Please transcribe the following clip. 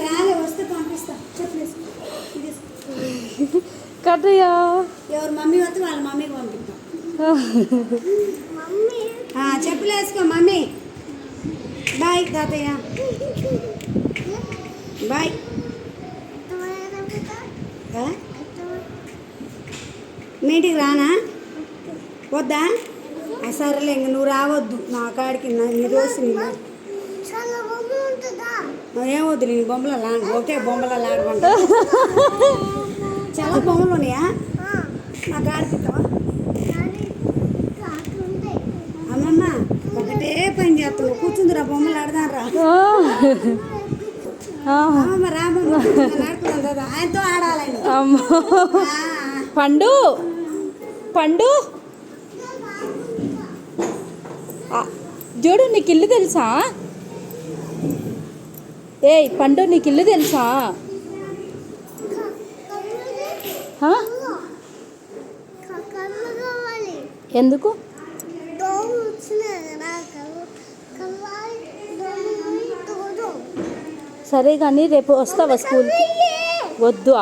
రాలే వస్తే పంపిస్తా చెప్పలేసి కదయ్యా ఎవరు మమ్మీ వస్తే వాళ్ళ మమ్మీకి పంపిస్తాం చెప్పులు వేసుకో మమ్మీ బాయ్ తాతయ్య బాయ్ మీటికి రానా వద్దా సరేలే ఇంక నువ్వు రావద్దు నా కాడికి నీ రోజు ఏమొద్దు నీ బొమ్మల లాంటి ఒకే బొమ్మల లాడమంటా చాలా బొమ్మలు ఉన్నాయా నా కాడికి అమ్మమ్మ ఒకటే పని చేస్తున్నావు కూర్చుందిరా బొమ్మలు ఆడదారా అమ్మమ్మ రామమ్మ ఆడుకున్నాం కదా ఆయనతో ఆడాలని పండు పండు చూడు నీకు ఇల్లు తెలుసా ఏయ్ పండు నీకు ఇల్లు తెలుసా ఎందుకు సరే కానీ రేపు వస్తావా స్కూల్కి వద్దు